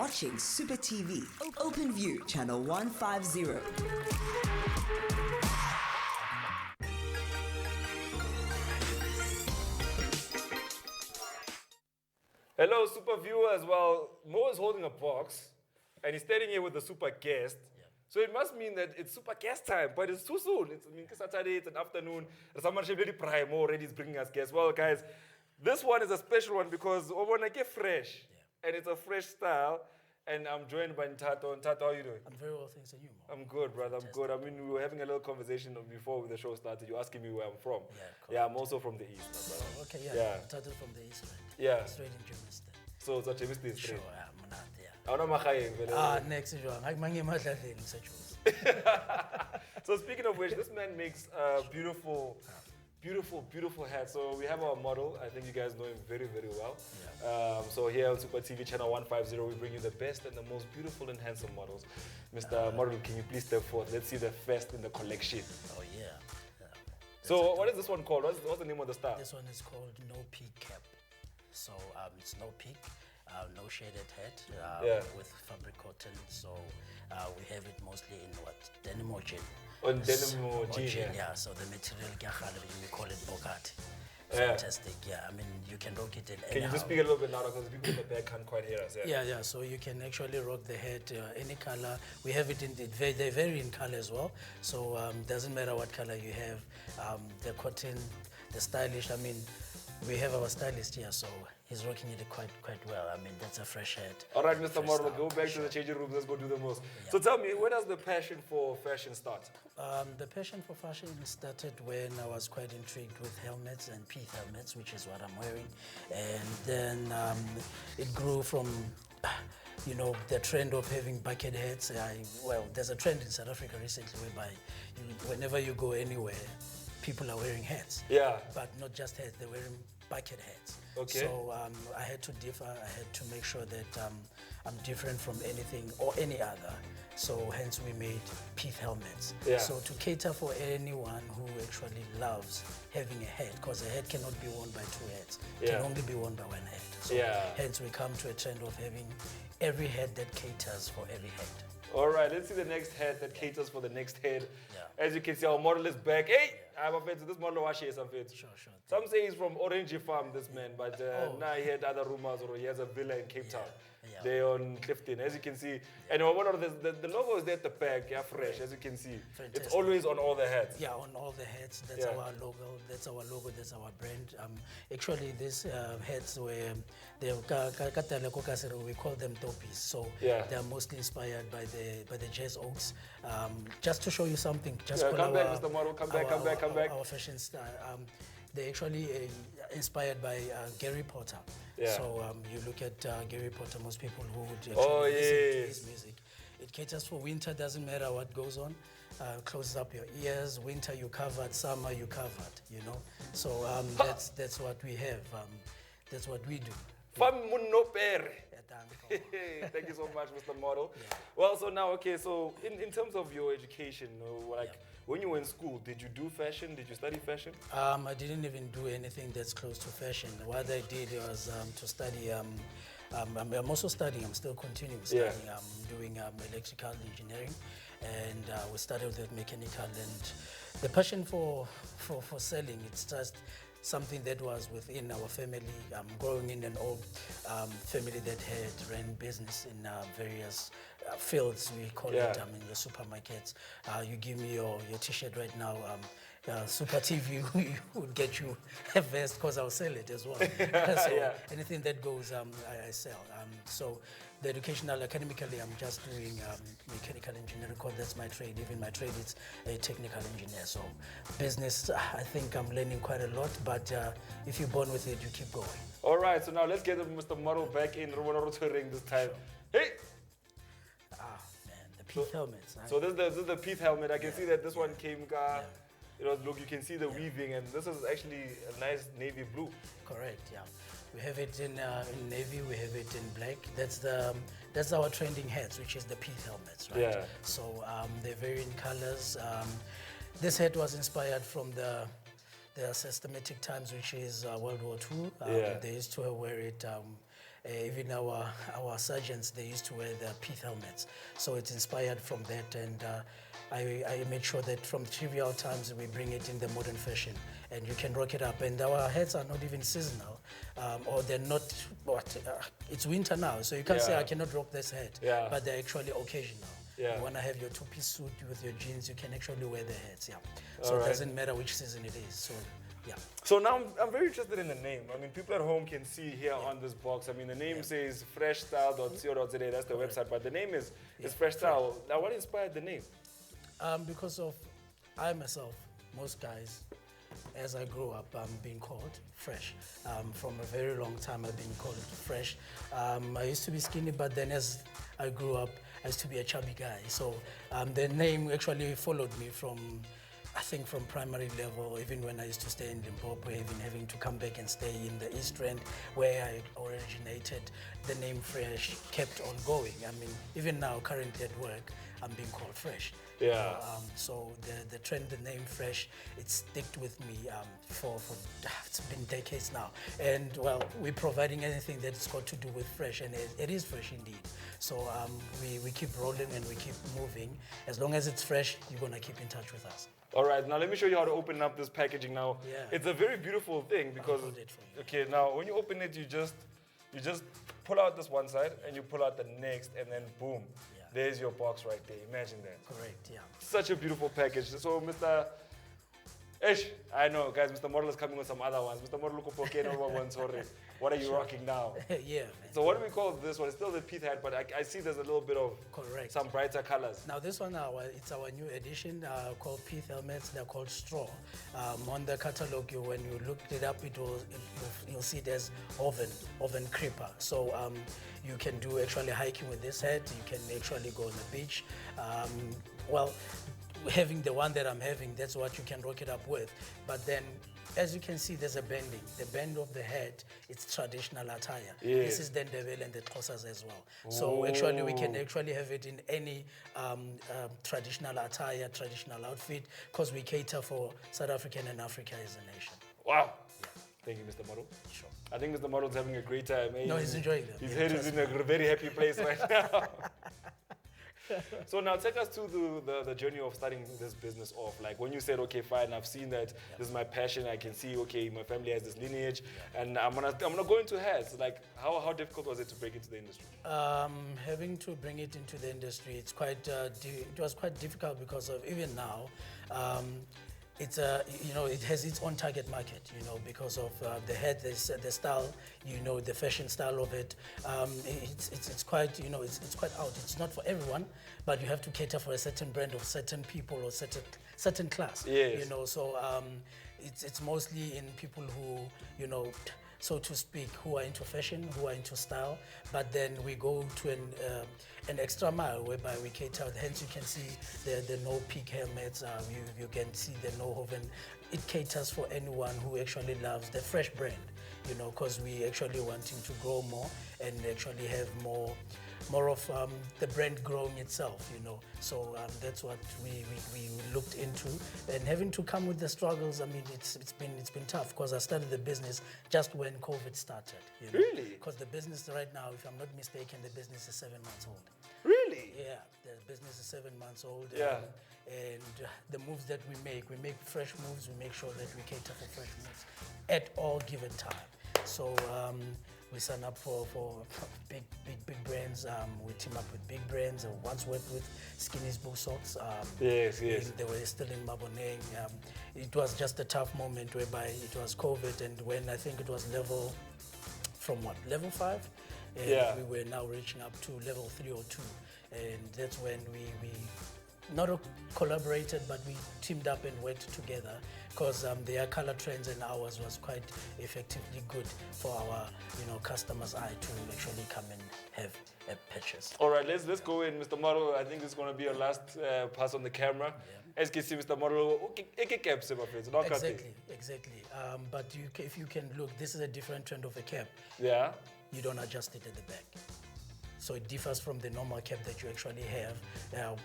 watching SupaTV, OpenView, channel 150. Hello, Super viewers. Well, Mo is holding a box, and he's standing here with the Super Guest. Yeah. So it must mean that it's Super Guest time, but it's too soon. It's Saturday, it's an afternoon. Someone should be prime. Mo already is bringing us guests. Well, guys, this one is a special one because I want to get fresh, and it's a fresh style. And I'm joined by Nthato. Nthato, how are you doing? I'm very well, thanks. And you, Mo? I'm good, brother. I'm good. I mean, we were having a little conversation before the show started. You asking me where I'm from. Yeah, I'm also from the east, my brother. Okay, Yeah. Started from the east, right? Yeah. Straight in Germiston. So it's a Germiston Sure, straight. I'm not there. I don't know my Next, So speaking of which, this man makes beautiful hats. So we have our model. I think you guys know him very, very well. Yeah. So here on Super TV channel 150, we bring you the best and the most beautiful and handsome models. Mr. Model, can you please step forth? Let's see the first in the collection. Oh, yeah. So what is this one called? What's the name of the style? This one is called No Peak Cap. So it's no peak, no shaded head with fabric cotton. So we have it mostly in denim or jean. On denim or jean, yeah. So the material, we call it bogati. Fantastic, yeah. I mean, you can rock it in any Can you just speak a little bit louder because people in the back can't quite hear us? Yeah. So you can actually rock the head any color. We have it in they vary in color as well. So doesn't matter what color you have. The cotton, the stylish. I mean, we have our stylist here, so he's rocking it quite well. I mean, that's a fresh head. All right, Mr. Model, go back to the changing room. Let's go do the most. Yeah. So tell me, where does the passion for fashion start? The passion for fashion started when I was quite intrigued with helmets and Pith Helmets, which is what I'm wearing. And then it grew from, the trend of having bucket hats. There's a trend in South Africa recently whereby whenever you go anywhere, people are wearing hats. Yeah. But not just hats, they're wearing bucket hats. Okay. So I had to differ. I had to make sure that I'm different from anything or any other. So hence we made Pith Helmets. Yeah. So to cater for anyone who actually loves having a hat, because a hat cannot be worn by two heads. It can only be worn by one head. So hence we come to a trend of having every head that caters for every head. All right, let's see the next head that caters for the next head. Yeah. As you can see, our model is back. Hey, I'm afraid this model was here. Sure. Some say he's from Orange Farm, this man, but now he had other rumors or he has a villa in Cape Town. Yeah. They're on Clifton, as you can see. And the logo is there at the back, fresh, as you can see. Fantastic. It's always on all the hats. Yeah, on all the hats. That's our logo. That's our brand. Actually, these hats were we call them topis. So they're mostly inspired by the jazz oaks. Just to show you something, come back, Mr. Model. Come back. Our fashion style. They're actually inspired by Gary Potter. Yeah. So you look at Gary Potter, most people who would actually listen to his music. It caters for winter, doesn't matter what goes on. Closes up your ears. Winter you covered, summer you covered, So that's what we have. That's what we do. Thank you so much, Mr. Model. Yeah. Well, so now, so in terms of your education, when you were in school, did you do fashion? Did you study fashion? I didn't even do anything that's close to fashion. What I did was to study. I'm also studying. I'm still continuing studying. I'm doing electrical engineering, and we started with mechanical. And the passion for selling, it's just something that was within our family. I'm growing in an old family that ran business in various fields. We call it in the supermarkets. You give me your T-shirt right now. SupaTV would get you a vest because I'll sell it as well. So anything that goes, I sell. So the academically, I'm just doing mechanical engineering because that's my trade. Even my trade is a technical engineer. So business, I think I'm learning quite a lot, but if you're born with it, you keep going. All right, so now let's get Mr. Model back in ring this time. Hey! Man, the Pith Helmets. So this is the Pith helmet. I can see that this one came, look, you can see the weaving, and this is actually a nice navy blue. Correct, yeah. We have it in navy, we have it in black. That's our trending hats, which is the Pith Helmets, right? Yeah. So they vary in colors. This hat was inspired from the systematic times, which is World War II. They used to wear it Even our surgeons, they used to wear the Pith Helmets. So it's inspired from that, and I made sure that from trivial times we bring it in the modern fashion, and you can rock it up. And our hats are not even seasonal, or they're not, it's winter now, so you can't say I cannot rock this hat, but they're actually occasional. Yeah. You want to have your two-piece suit with your jeans, you can actually wear the hats, So it doesn't matter which season it is, so yeah. So now I'm very interested in the name. I mean, people at home can see here on this box. I mean, the name says freshstyle.co.za. That's the website, but the name is Fresh Style. Now, what inspired the name? Because of I myself, most guys, as I grew up, I'm being called Fresh. From a very long time, I've been called Fresh. I used to be skinny, but then as I grew up, I used to be a chubby guy. So the name actually followed me from, I think, from primary level, even when I used to stay in Zimbabwe, even having to come back and stay in the East Rand where I originated, the name Fresh kept on going. I mean, even now, currently at work, I'm being called Fresh. Yeah. So the trend, the name Fresh, it's sticked with me for it's been decades now. And well, we're providing anything that's got to do with fresh, and it is fresh indeed. So we keep rolling and we keep moving. As long as it's fresh, you're gonna keep in touch with us. All right, now let me show you how to open up this packaging now. Yeah. It's a very beautiful thing because, I'll hold it for you. okay, now when you open it, you just pull out this one side and you pull out the next, and then boom, there's your box right there. Imagine that. Correct, yeah. Such a beautiful package. So, Mr. Ish, I know, guys, Mr. Model is coming with some other ones. Mr. Model, sorry. What are you rocking now? Yeah, man. So what do we call this one? It's still the Pith hat, but I see there's a little bit of some brighter colors. Now this one, it's our new edition called Pith Helmets. They're called straw. On the catalog, when you looked it up, you'll see there's oven creeper. So you can do actually hiking with this hat. You can actually go on the beach. Well, having the one that I'm having, that's what you can rock it up with. But then, as you can see, there's a bending. The bend of the hat, it's traditional attire. This is the Ndebele and the Xhosas as well. So actually, we can actually have it in any traditional attire, traditional outfit, because we cater for South African and Africa as a nation. Wow. Yeah. Thank you, Mr. Model. Sure. I think Mr. Model's having a great time. No, he's enjoying them. His head is in a very happy place right now. So now take us to the journey of starting this business off. Like when you said, okay, fine, I've seen that this is my passion. I can see, okay, my family has this lineage, and I'm gonna go into hats. Like how difficult was it to break into the industry? Having to bring it into the industry, it's quite it was quite difficult because of even now. It's it has its own target market, because of the head, the style, the fashion style of it. It's quite, it's quite out. It's not for everyone, but you have to cater for a certain brand of certain people or certain class. Yes. So it's mostly in people who, so to speak, who are into fashion, who are into style, but then we go to an extra mile whereby we cater. Hence, you can see the no peak helmets. You can see the no hoven. It caters for anyone who actually loves the fresh brand, because we actually wanting to grow more and actually have more of the brand growing itself, So that's what we looked into, and having to come with the struggles. I mean, it's been tough because I started the business just when COVID started. Really? Because the business right now, if I'm not mistaken, the business is 7 months old. Really? Yeah, the business is 7 months old. Yeah. And the moves that we make fresh moves. We make sure that we cater for fresh moves at all given time. So we sign up for big brands. We team up with big brands. I once worked with Skinny's Book Socks. Yes. They were still in Maboneng. It was just a tough moment whereby it was COVID, and when I think it was level 5, and we were now reaching up to level 3 or 2, and that's when we not collaborated, but we teamed up and worked together, because their color trends and ours was quite effectively good for our customers' eye to actually come and have a purchase. All right, let's go in, Mr. Model. I think this is going to be your last pass on the camera. As you can see, Mr. Model, exactly. But if you can look, this is a different trend of a cap. Yeah. You don't adjust it at the back. So it differs from the normal cap that you actually have,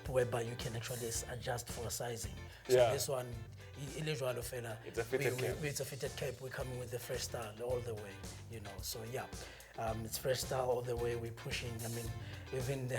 whereby you can actually adjust for sizing. So this one, it's a fitted cap. It's a fitted cap. We're coming with the fresh style all the way, So yeah. It's fresh style all the way. We're pushing. I mean, even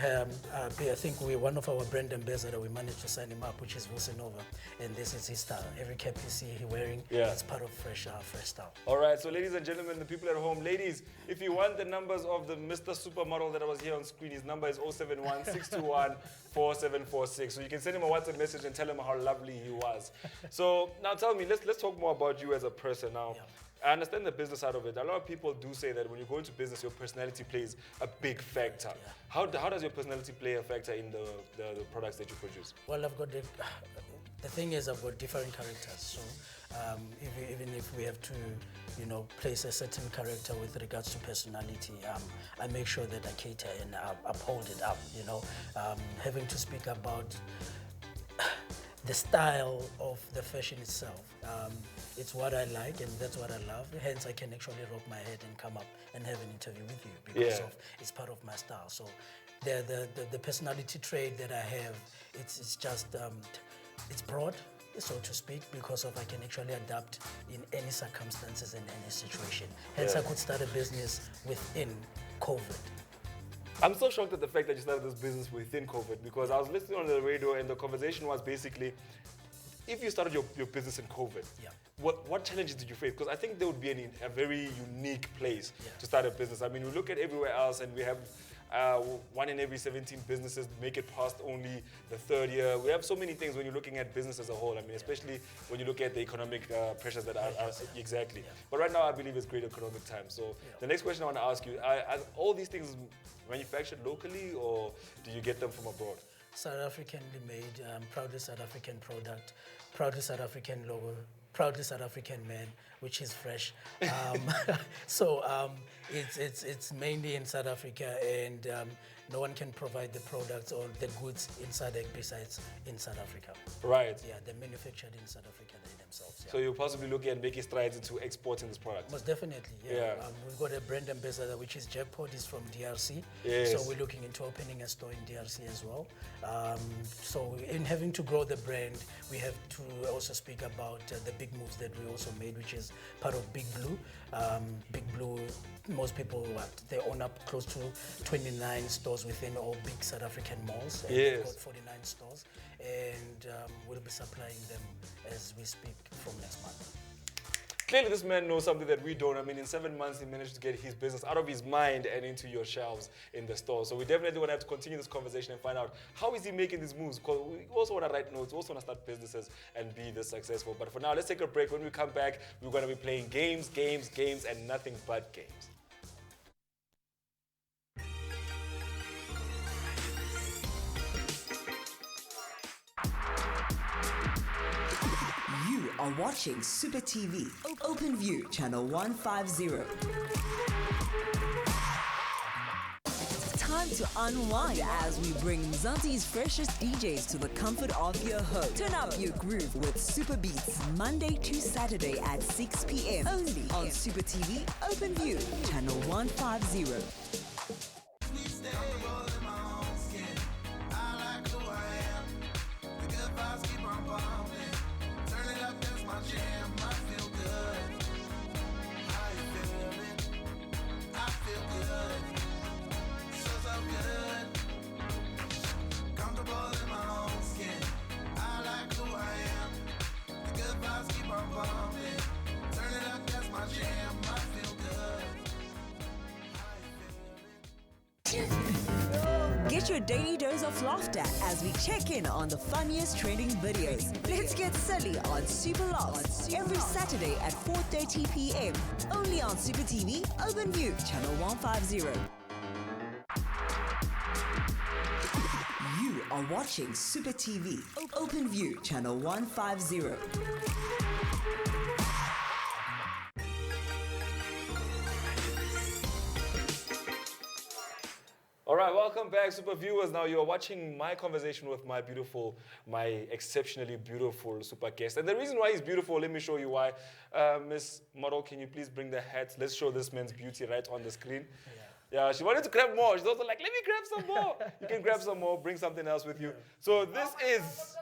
I think one of our brand ambassador, we managed to sign him up, which is Nova, and this is his style. Every cap you see he wearing, it's part of fresh style. All right, so ladies and gentlemen, the people at home, ladies, if you want the numbers of the Mr. Supermodel that was here on screen, his number is 071-621-4746. So you can send him a WhatsApp message and tell him how lovely he was. So now tell me, let's talk more about you as a person now. Yeah. I understand the business side of it. A lot of people do say that when you go into business, your personality plays a big factor. Yeah. How does your personality play a factor in the products that you produce? Well, the thing is, I've got different characters. So even if we have to, place a certain character with regards to personality, I make sure that I cater and uphold it up. Having to speak about the style of the fashion itself. It's what I like and that's what I love. Hence, I can actually rock my head and come up and have an interview with you because it's part of my style. So the personality trait that I have, it's just, it's broad, so to speak, because I can actually adapt in any circumstances and any situation. Hence, I could start a business within COVID. I'm so shocked at the fact that you started this business within COVID, because I was listening on the radio and the conversation was basically, if you started your business in COVID, what challenges did you face? Because I think there would be a very unique place to start a business. I mean, we look at everywhere else and we have 1 in every 17 businesses make it past only the third year. We have so many things when you're looking at business as a whole. I mean, especially when you look at the economic pressures that are exactly. But right now, I believe it's great economic time. So the next question I want to ask you, are all these things manufactured locally or do you get them from abroad? South Africanly made, proudly South African product, proudly South African logo, proudly South African man, which is fresh. It's mainly in South Africa, and no one can provide the products or the goods in SADC besides in South Africa. Right. Yeah, they're manufactured in South Africa themselves. Yeah. So you're possibly looking at making strides into exporting this product? Most definitely, yeah. We've got a brand ambassador, which is Jackpot, is from DRC. Yes. So we're looking into opening a store in DRC as well. So in having to grow the brand, we have to also speak about the big moves that we also made, which is part of Big Blue. Big Blue, most people, they own up close to 29 stores within all big South African malls. And we've got 49 stores, and we'll be supplying them as we speak from next month. Clearly, this man knows something that we don't. I mean, in 7 months, he managed to get his business out of his mind and into your shelves in the store. So we definitely want to have to continue this conversation and find out how is he making these moves. Because we also want to write notes, we also want to start businesses and be this successful. But for now, let's take a break. When we come back, we're going to be playing games, and nothing but games. You are watching SupaTV, OpenView, channel 150. Time to unwind as we bring Mzansi's freshest DJs to the comfort of your home. Turn up your groove with Super Beats, Monday to Saturday at 6 p.m. only on SupaTV, OpenView, channel 150. Get your daily dose of laughter as we check in on the funniest trending videos. Let's get silly on Super Laughs every Saturday at 4:30 p.m. only on SupaTV, OpenView, channel 150. You are watching SupaTV, OpenView, channel 150. All right, welcome back, super viewers. Now you are watching my conversation with my exceptionally beautiful super guest. And the reason why he's beautiful, let me show you why. Miss Model, can you please bring the hat? Let's show this man's beauty right on the screen. Yeah, she wanted to grab more. She's also like, let me grab some more. You can grab some more, bring something else with you. So this is...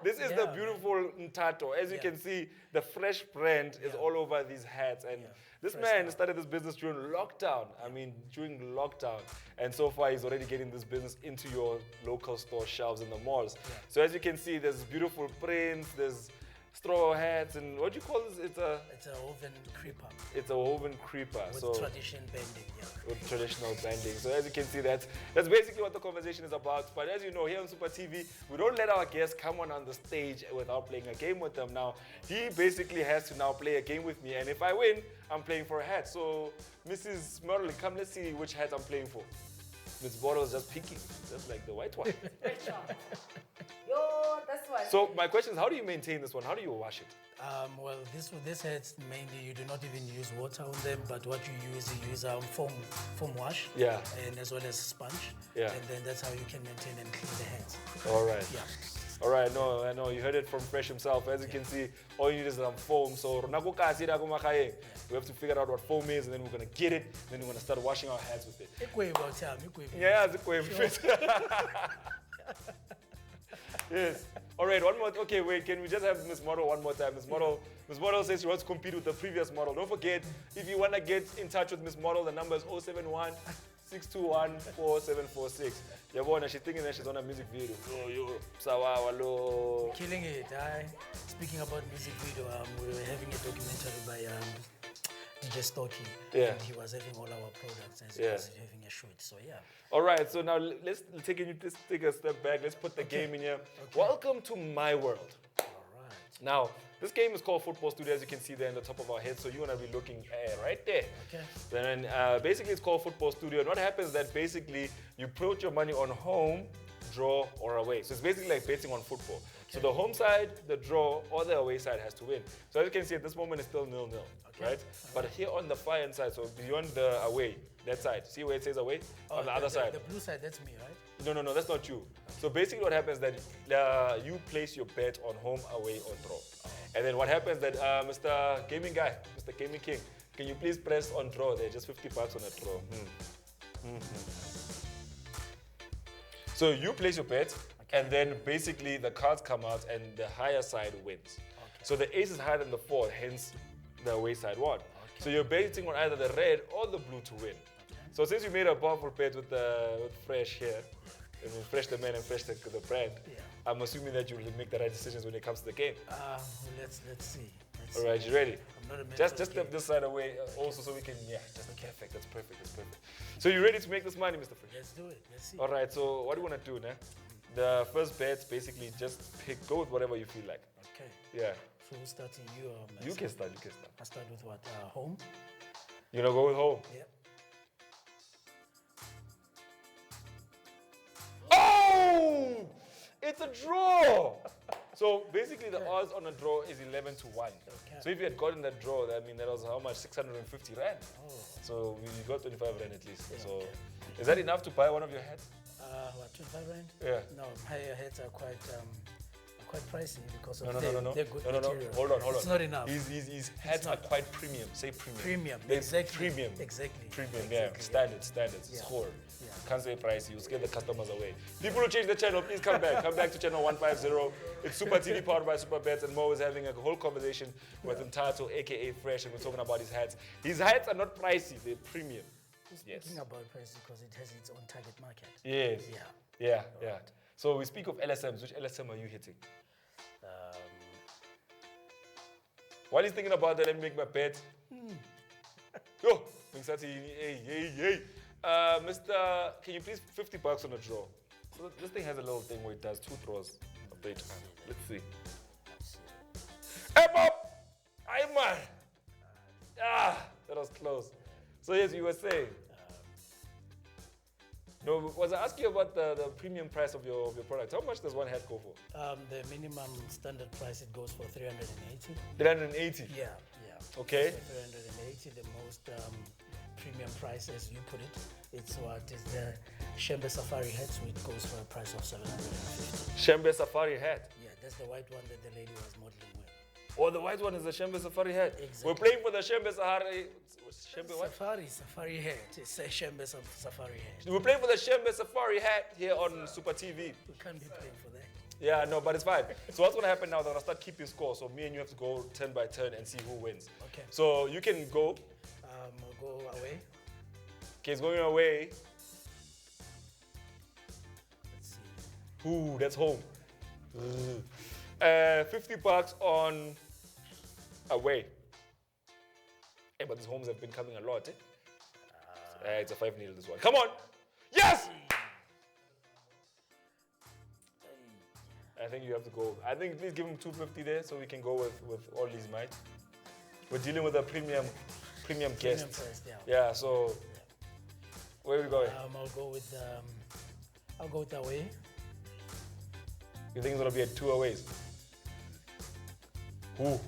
This is the beautiful Nthato. As you can see, the fresh brand is all over these hats. And this man started this business during lockdown. I mean, during lockdown. And so far, he's already getting this business into your local store shelves in the malls. So as you can see, there's beautiful prints, there's straw hats, and what do you call this? It's a woven creeper. It's a woven creeper. With tradition bending, with traditional bending. So as you can see, that's basically what the conversation is about. But as you know, here on Super TV, we don't let our guests come on the stage without playing a game with them. Now, he basically has to now play a game with me, and if I win, I'm playing for a hat. So, Mrs. Merlin, come, let's see which hat I'm playing for. Miss Bottle is just picking, just like the white one. Yo, that's why. So my question is, how do you maintain this one? How do you wash it? Well, this hats mainly you do not even use water on them, but what you use foam wash. Yeah. And as well as sponge. Yeah. And then that's how you can maintain and clean the hats. All right. Yeah. All right, no, I know. You heard it from Fresh himself. As you can see, all you need is some foam. So we have to figure out what foam is, and then we're going to get it, and then we're going to start washing our hands with it. Yeah, it's yes. All right, one more. Okay, wait, can we just have Miss Model one more time? Miss Model says she wants to compete with the previous model. Don't forget, if you want to get in touch with Miss Model, the number is 071 621 4746. Yabona, she's thinking that she's on a music video. Killing it. Speaking about music video, we were having a documentary by DJ Stocky. Yeah. And he was having all our products and he was having a shoot. So yeah. All right, so now let's take a step back. Let's put the game in here. Welcome to my world. All right. Now, this game is called Football Studio, as you can see there in the top of our head. So you want to be looking right there. Okay. Then basically it's called Football Studio. And what happens is that basically you put your money on home, draw, or away. So it's basically like betting on football. Okay. So the home side, the draw, or the away side has to win. So as you can see, at this moment it's still 0-0, right? But here on the far end side, so beyond the away, that side, see where it says away? On the other side. The blue side, that's me, right? No, that's not you. So basically what happens is that you place your bet on home, away, or draw. And then what happens that Mr. Gaming Guy, Mr. Gaming King, can you please press on draw there? Just 50 bucks on a draw. So you place your bet, and then basically the cards come out and the higher side wins. So the ace is higher than the 4, hence the away side won. So you're betting on either the red or the blue to win. So since you made a powerful bet with Fresh here, I mean, Fresh the man and Fresh the brand, I'm assuming that you will make the right decisions when it comes to the game. Let's see. All right, you ready? I'm not a man just step this side away also so we can, perfect, that's perfect. So you ready to make this money, Mr. Fresh? Let's do it, let's see. All right, so what do you want to do now? The first bet, basically just go with whatever you feel like. Okay. Yeah. So who's starting, you or myself? You can start. I start with what? Home? You're gonna go with home? Yeah. Oh! It's a draw! So basically the odds on a draw is 11 to 1. Okay. So if you had gotten that draw, I mean that was how much? 650 rand. Oh. So you got 25 rand at least. So is that enough to buy one of your hats? What, 25 rand? Yeah. No, my hats are quite pricey because of No. they're good material. Hold on. It's not enough. His hats are quite premium. Say premium. Premium, They're exactly. Premium. Exactly. Premium, Exactly, yeah. Standards. Yeah. Score. Yeah. Can't say pricey. You scare the customers away. People who change the channel, please come back. Come back to channel 150. It's Super TV powered by Super Bets, and Mo is having a whole conversation with Nthato, aka Fresh, and we're talking about his hats. His hats are not pricey. They're premium. Speaking about price because it has its own target market. Yes. Yeah. Yeah. So we speak of LSMs. Which LSM are you hitting? While he's thinking about that, let me make my bet. Yo, hey. Mr. Can you please 50 bucks on a draw? So this thing has a little thing where it does 2 draws of the time. Let's see. Hey, Bob! Hey, man! That was close. So yes, you were saying. No, was I asking you about the premium price of your product? How much does one hat go for? The minimum standard price, it goes for 380. 380? Yeah. Okay. So 380, the most premium price, as you put it. It's what is the Shembe Safari hat, which goes for a price of 750. Shembe Safari hat? Yeah, that's the white one that the lady was modeling with. Oh, the white one is the Shembe Safari hat? Exactly. We're playing for the Shembe Safari... Shembe what? Safari hat. It's a Shembe Safari hat. We're playing for the Shembe Safari hat here on Super TV. We can't be playing for that. Yeah, no, but it's fine. So what's gonna happen now? They're gonna start keeping score. So me and you have to go turn by turn and see who wins. Okay. So you can go. I'll go away. Okay, it's going away. Let's see. Ooh, that's home. 50 bucks on away. Hey, but these homes have been coming a lot. It's a 5-0 this one. Come on! Yes! I think you have to go. I think please give him 250 there so we can go with all his might. We're dealing with a premium guest. First, yeah. Yeah, so where are we going? I'll go with away. You think it's gonna be at 2 aways? Who?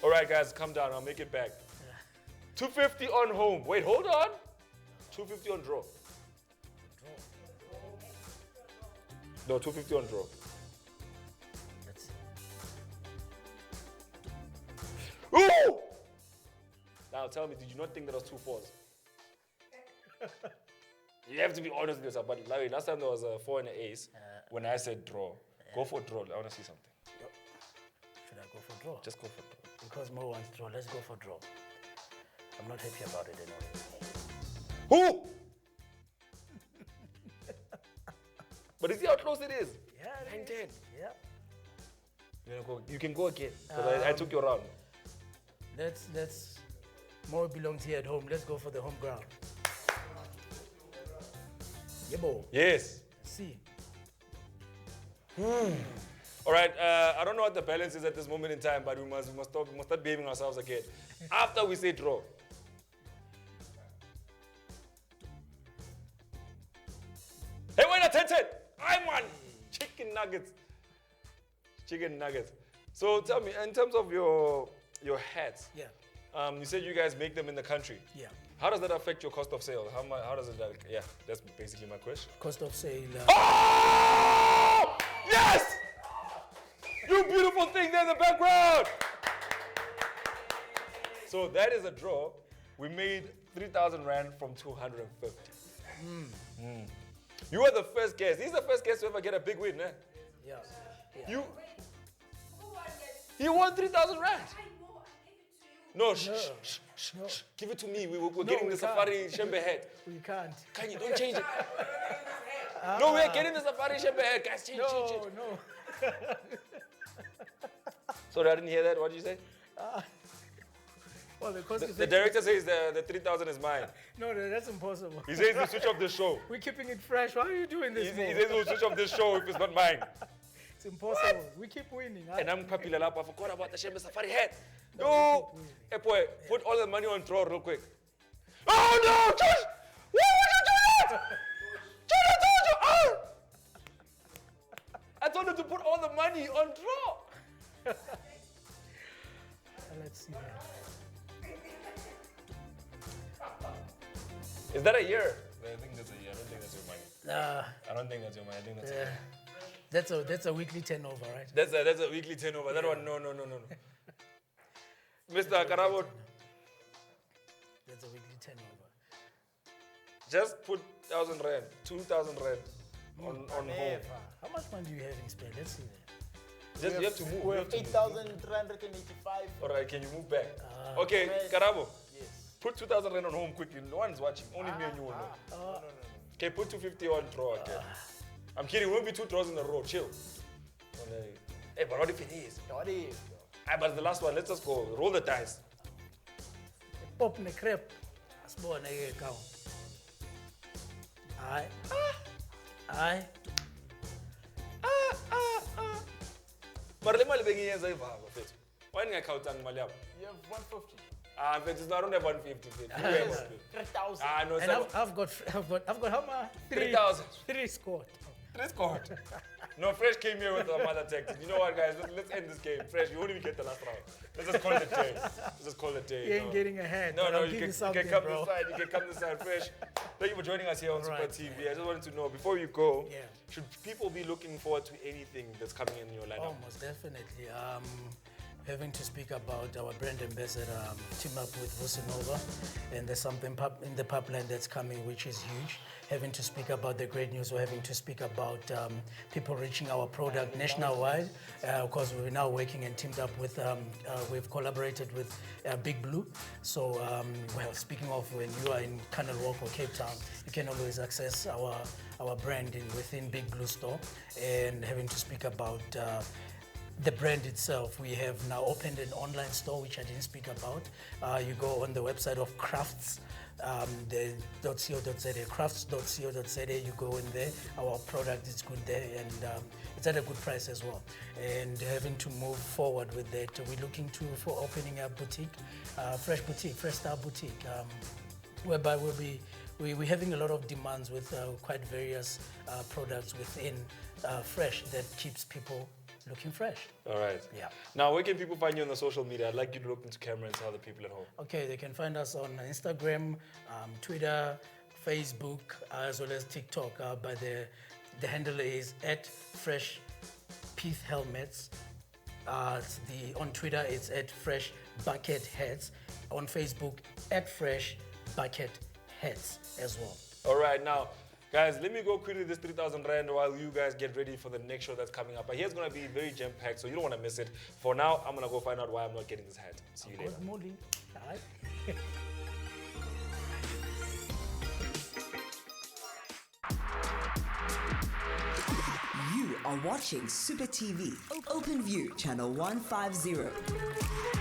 All right, guys, come down. I'll make it back. 250 on home. Wait, hold on. 250 on draw. No, 250 on draw. Let's see. Ooh! Now tell me, did you not think that was 2 4s? You have to be honest with yourself. But like, last time there was a 4 and an ace. When I said draw, go for draw. I want to see something. Yep. Should I go for draw? Just go for draw. Because Mo wants draw, let's go for draw. I'm not happy about it anyway. Who? But you see how close it is? Yeah, 9 10. Yeah. You can go again. Because I took your round. Let's Mo belongs here at home. Let's go for the home ground. Yebo. Yes. See. All right, I don't know what the balance is at this moment in time, but we must start behaving ourselves again. After we say draw. Hey, wait a 10-10. I won. Chicken nuggets. So tell me, in terms of your hats, Yeah. you said you guys make them in the country. Yeah. How does that affect your cost of sale? How does it? Yeah, that's basically my question. Cost of sale. Oh! Yes! You beautiful thing there in the background! So that is a draw. We made 3,000 Rand from 250. You are the first guest. He's the first guest to ever get a big win, eh? Yeah. You. He won 3,000 Rand. No, shh. Give it to me. We're getting the Safari Shembe head. We can't. Can you don't change it? No, we're getting the Safari Shembe head. Guys, change. No. Sorry, I didn't hear that. What did you say? Well, the cost The director says the 3,000 is mine. No, that's impossible. He says we'll switch off the show. We're keeping it fresh. Why are you doing He this? Mo? says we'll switch off this show if it's not mine. It's impossible. We keep winning. Huh? And I'm Papila Lapa. I forgot about the Shembe Safari head. No! Hey, boy, put all the money on draw real quick. Oh, no! Josh! Why would you do that? Josh, I told you! Oh! I told him to put all the money on draw. Let's see that. Is that a year? I think that's a year. I don't think that's your money. Nah, I don't think that's your money. I think that's a year. that's a weekly turnover, right? That's a weekly turnover. That one, no. Mr. Karabo, That's a weekly turnover. just put 1,000 Rand, 2,000 Rand on home. How much money do you have in spare? Let's see that. Just you have to move. We You have have to move. 8,385. All right, can you move back? Okay, Rand. Karabo, Yes. put 2,000 Rand on home quickly. No one's watching. Only me and you will know. No. Okay, put 250 on draw again. I'm kidding. It won't be 2 draws in a row. Chill. Hey, but what if it is? What is? But the last one, let's just go. Roll the dice. Pop ne crepe. Asbo na ye ka. Aye. But le mali bengiyenza ivava mfethu. Why ningakhautanga imali yabo? You have 150. Mfethu, I don't have 150 mfethu. 3,000. No, And I've got how much? 3,000. 3 scored. Let's go. No, Fresh came here with some other tactics. You know what, guys? Let's end this game. Fresh, you won't even get the last round. Let's just call it a day. Let's just call it a day. You ain't getting ahead. No, but I'll you give can, you something, come bro. this side. You can come this side, Fresh. Thank you for joining us here on Right. SupaTV. I just wanted to know, before you go, Yeah. should people be looking forward to anything that's coming in your lineup? Oh, most definitely. having to speak about our brand ambassador, team up with Vusinova, and there's something in the pipeline that's coming which is huge. Having to speak about the great news, we're having to speak about people reaching our product nationwide, because we're now working and teamed up with, we've collaborated with Big Blue. So, well, speaking of when you are in Canal Walk or Cape Town, you can always access our branding within Big Blue store, and having to speak about the brand itself. We have now opened an online store, which I didn't speak about. You go on the website of Crafts, the .co.za, crafts.co.za, you go in there, our product is good there, and it's at a good price as well. And having to move forward with that, we're looking for opening a boutique, fresh style boutique, whereby we're having a lot of demands with quite various products within fresh that keeps people looking fresh. All right. Yeah. Now, where can people find you on the social media? I'd like you to look into camera and tell the people at home. Okay, they can find us on Instagram, Twitter, Facebook, as well as TikTok. But the handle is @Fresh Pith Helmets. On Twitter, it's @Fresh Bucket Heads. On Facebook, @Fresh Bucket Heads as well. All right, now, guys, let me go quickly this 3,000 Rand while you guys get ready for the next show that's coming up. But here's going to be very jam-packed, so you don't want to miss it. For now, I'm going to go find out why I'm not getting this hat. See you later. Good morning. All right. You are watching Super TV, OpenView, channel 150.